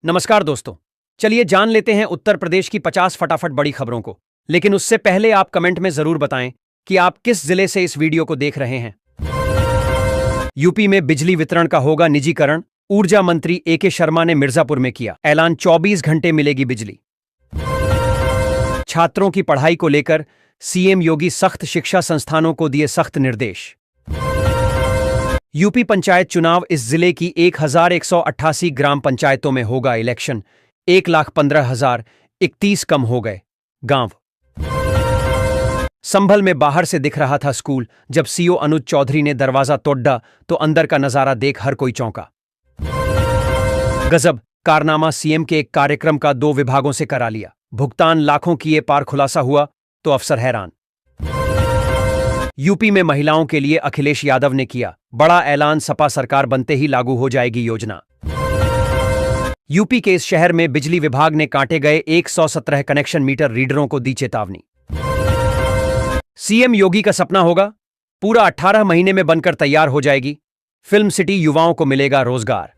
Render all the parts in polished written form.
नमस्कार दोस्तों। चलिए जान लेते हैं उत्तर प्रदेश की 50 फटाफट बड़ी खबरों को। लेकिन उससे पहले आप कमेंट में जरूर बताएं कि आप किस जिले से इस वीडियो को देख रहे हैं। यूपी में बिजली वितरण का होगा निजीकरण। ऊर्जा मंत्री एके शर्मा ने मिर्जापुर में किया ऐलान, 24 घंटे मिलेगी बिजली। छात्रों की पढ़ाई को लेकर सीएम योगी सख्त, शिक्षा संस्थानों को दिए सख्त निर्देश। यूपी पंचायत चुनाव, इस जिले की 1188 ग्राम पंचायतों में होगा इलेक्शन। 1,15,031 कम हो गए गांव। संभल में बाहर से दिख रहा था स्कूल, जब सीओ अनुज चौधरी ने दरवाजा तोड़ा तो अंदर का नजारा देख हर कोई चौंका। गजब कारनामा, सीएम के एक कार्यक्रम का 2 विभागों से करा लिया भुगतान, लाखों किए पार, खुलासा हुआ तो अफसर हैरान। यूपी में महिलाओं के लिए अखिलेश यादव ने किया बड़ा ऐलान, सपा सरकार बनते ही लागू हो जाएगी योजना। यूपी के इस शहर में बिजली विभाग ने काटे गए 117 कनेक्शन मीटर रीडरों को दी चेतावनी। सीएम योगी का सपना होगा पूरा, 18 महीने में बनकर तैयार हो जाएगी फिल्म सिटी, युवाओं को मिलेगा रोजगार।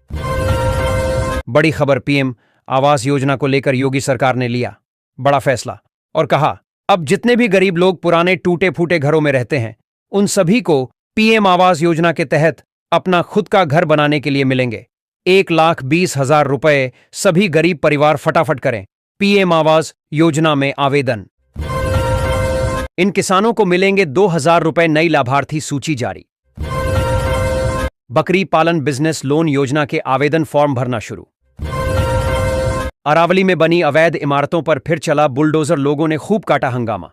बड़ी खबर, पीएम आवास योजना को लेकर योगी सरकार ने लिया बड़ा फैसला और कहा अब जितने भी गरीब लोग पुराने टूटे फूटे घरों में रहते हैं उन सभी को पीएम आवास योजना के तहत अपना खुद का घर बनाने के लिए मिलेंगे 1,20,000 रुपए। सभी गरीब परिवार फटाफट करें पीएम आवास योजना में आवेदन। इन किसानों को मिलेंगे 2,000 रुपए, नई लाभार्थी सूची जारी। बकरी पालन बिजनेस लोन योजना के आवेदन फॉर्म भरना शुरू। अरावली में बनी अवैध इमारतों पर फिर चला बुलडोजर, लोगों ने खूब काटा हंगामा।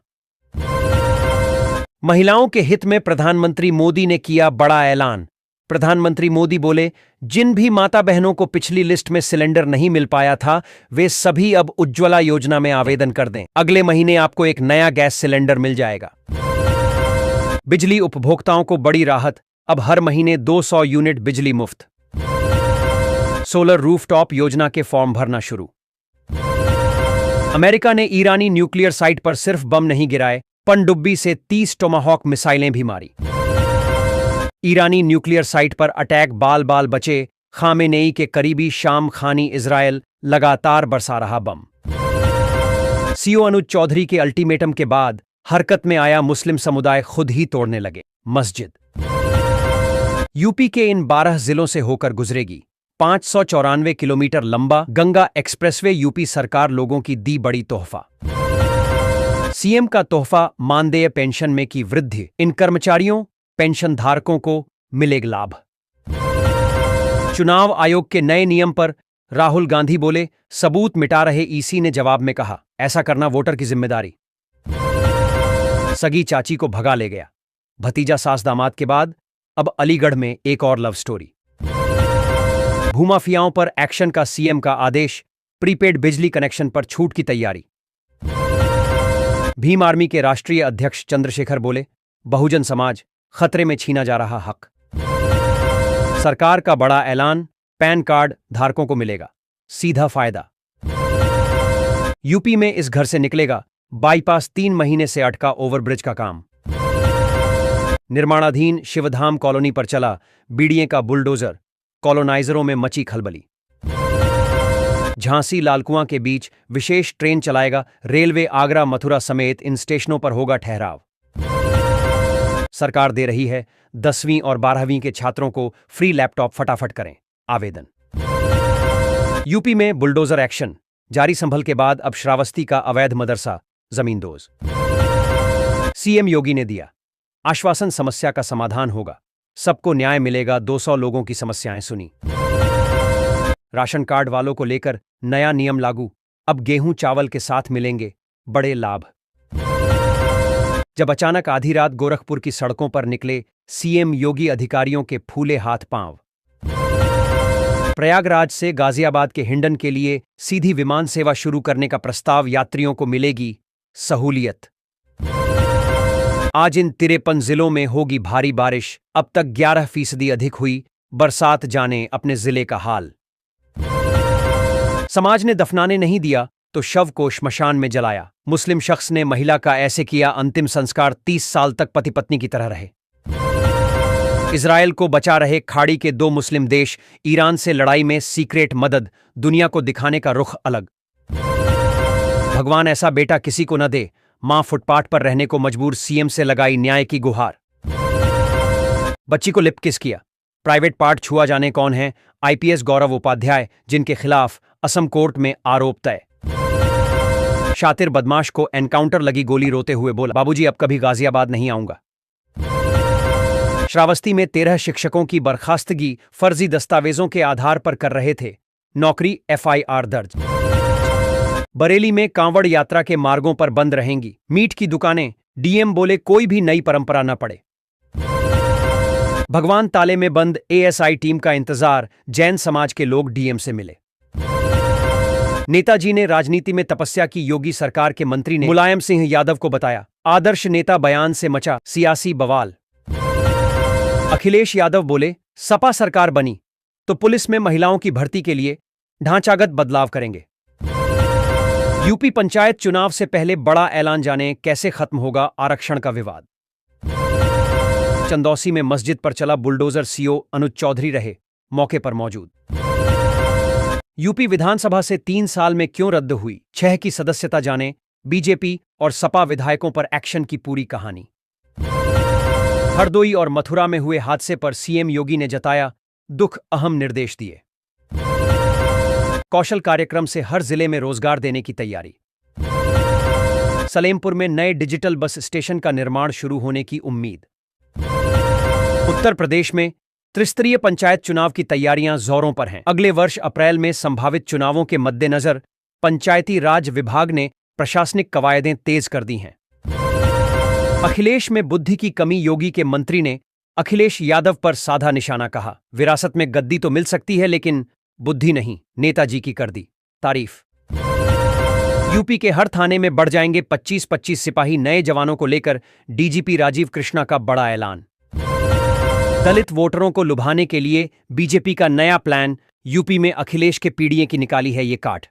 महिलाओं के हित में प्रधानमंत्री मोदी ने किया बड़ा ऐलान। प्रधानमंत्री मोदी बोले, जिन भी माता बहनों को पिछली लिस्ट में सिलेंडर नहीं मिल पाया था वे सभी अब उज्ज्वला योजना में आवेदन कर दें। अगले महीने आपको एक नया गैस सिलेंडर मिल जाएगा। बिजली उपभोक्ताओं को बड़ी राहत, अब हर महीने 200 यूनिट बिजली मुफ्त। सोलर रूफटॉप योजना के फॉर्म भरना शुरू। अमेरिका ने ईरानी न्यूक्लियर साइट पर सिर्फ बम नहीं गिराए, पनडुब्बी से 30 टोमाहॉक मिसाइलें भी मारी। ईरानी न्यूक्लियर साइट पर अटैक, बाल बाल बचे खामेनेई के करीबी शाम खानी, इजरायल लगातार बरसा रहा बम। सीओ अनुज चौधरी के अल्टीमेटम के बाद हरकत में आया मुस्लिम समुदाय, खुद ही तोड़ने लगे मस्जिद। यूपी के इन 12 जिलों से होकर गुजरेगी 594 किलोमीटर लंबा गंगा एक्सप्रेसवे। यूपी सरकार लोगों की दी बड़ी तोहफा। सीएम का तोहफा, मानदेय पेंशन में की वृद्धि, इन कर्मचारियों पेंशन धारकों को मिलेगा लाभ। चुनाव आयोग के नए नियम पर राहुल गांधी बोले, सबूत मिटा रहे ईसी ने जवाब में कहा ऐसा करना वोटर की जिम्मेदारी। सगी चाची को भगा ले गया भतीजा, सास दामाद के बाद अब अलीगढ़ में एक और लव स्टोरी। भूमाफियाओं पर एक्शन का सीएम का आदेश, प्रीपेड बिजली कनेक्शन पर छूट की तैयारी। भीम आर्मी के राष्ट्रीय अध्यक्ष चंद्रशेखर बोले, बहुजन समाज खतरे में छीना जा रहा हक। सरकार का बड़ा ऐलान, पैन कार्ड धारकों को मिलेगा सीधा फायदा। यूपी में इस घर से निकलेगा बाईपास, 3 महीने से अटका ओवरब्रिज का काम। निर्माणाधीन शिवधाम कॉलोनी पर चला बीडीए का बुलडोजर, कॉलोनाइजरों में मची खलबली। झांसी लालकुआं के बीच विशेष ट्रेन चलाएगा रेलवे, आगरा मथुरा समेत इन स्टेशनों पर होगा ठहराव। सरकार दे रही है 10वीं और 12वीं के छात्रों को फ्री लैपटॉप, फटाफट करें आवेदन। यूपी में बुलडोजर एक्शन जारी, संभल के बाद अब श्रावस्ती का अवैध मदरसा जमींदोज। सीएम योगी ने दिया आश्वासन, समस्या का समाधान होगा, सबको न्याय मिलेगा, 200 लोगों की समस्याएं सुनी। राशन कार्ड वालों को लेकर नया नियम लागू, अब गेहूं चावल के साथ मिलेंगे बड़े लाभ। जब अचानक आधी रात गोरखपुर की सड़कों पर निकले सीएम योगी, अधिकारियों के फूले हाथ पांव। प्रयागराज से गाजियाबाद के हिंडन के लिए सीधी विमान सेवा शुरू करने का प्रस्ताव, यात्रियों को मिलेगी सहूलियत। आज इन 53 जिलों में होगी भारी बारिश, अब तक 11% अधिक हुई बरसात, जाने अपने जिले का हाल। समाज ने दफनाने नहीं दिया तो शव को श्मशान में जलाया। मुस्लिम शख्स ने महिला का ऐसे किया अंतिम संस्कार, 30 साल तक पति पत्नी की तरह रहे। इजराइल को बचा रहे खाड़ी के 2 मुस्लिम देश, ईरान से लड़ाई में सीक्रेट मदद, दुनिया को दिखाने का रुख अलग। भगवान ऐसा बेटा किसी को न दे, मां फुटपाथ पर रहने को मजबूर, सीएम से लगाई न्याय की गुहार। बच्ची को लिप किस किया, प्राइवेट पार्ट छुआ जाने कौन है, आईपीएस गौरव उपाध्याय, जिनके खिलाफ असम कोर्ट में आरोप तय। शातिर बदमाश को एनकाउंटर लगी गोली, रोते हुए बोला, बाबूजी अब कभी गाजियाबाद नहीं आऊंगा। श्रावस्ती में 13 शिक्षकों की बर्खास्तगी फर्जी दस्तावेजों के आधार पर कर रहे थे नौकरी, एफआईआर दर्ज। बरेली में कांवड़ यात्रा के मार्गों पर बंद रहेंगी मीट की दुकानें, डीएम बोले कोई भी नई परंपरा न पड़े। भगवान ताले में बंद एएसआई टीम का इंतजार, जैन समाज के लोग डीएम से मिले। नेताजी ने राजनीति में तपस्या की, योगी सरकार के मंत्री ने मुलायम सिंह यादव को बताया आदर्श नेता, बयान से मचा सियासी बवाल। अखिलेश यादव बोले सपा सरकार बनी तो पुलिस में महिलाओं की भर्ती के लिए ढांचागत बदलाव करेंगे। यूपी पंचायत चुनाव से पहले बड़ा ऐलान, जाने कैसे खत्म होगा आरक्षण का विवाद। चंदौसी में मस्जिद पर चला बुलडोजर, सीओ अनुज चौधरी रहे मौके पर मौजूद। यूपी विधानसभा से 3 साल में क्यों रद्द हुई 6 की सदस्यता, जाने बीजेपी और सपा विधायकों पर एक्शन की पूरी कहानी। हरदोई और मथुरा में हुए हादसे पर सीएम योगी ने जताया दुख, अहम निर्देश दिए। कौशल कार्यक्रम से हर जिले में रोजगार देने की तैयारी। सलेमपुर में नए डिजिटल बस स्टेशन का निर्माण शुरू होने की उम्मीद। उत्तर प्रदेश में त्रिस्तरीय पंचायत चुनाव की तैयारियां जोरों पर हैं। अगले वर्ष अप्रैल में संभावित चुनावों के मद्देनजर पंचायती राज विभाग ने प्रशासनिक कवायदें तेज कर दी हैं। अखिलेश में बुद्धि की कमी, योगी के मंत्री ने अखिलेश यादव पर साधा निशाना, कहा विरासत में गद्दी तो मिल सकती है लेकिन बुद्धि नहीं, नेताजी की कर दी तारीफ। यूपी के हर थाने में बढ़ जाएंगे 25-25 सिपाही, नए जवानों को लेकर डीजीपी राजीव कृष्णा का बड़ा ऐलान। दलित वोटरों को लुभाने के लिए बीजेपी का नया प्लान, यूपी में अखिलेश के पीड़िए की निकाली है ये काट।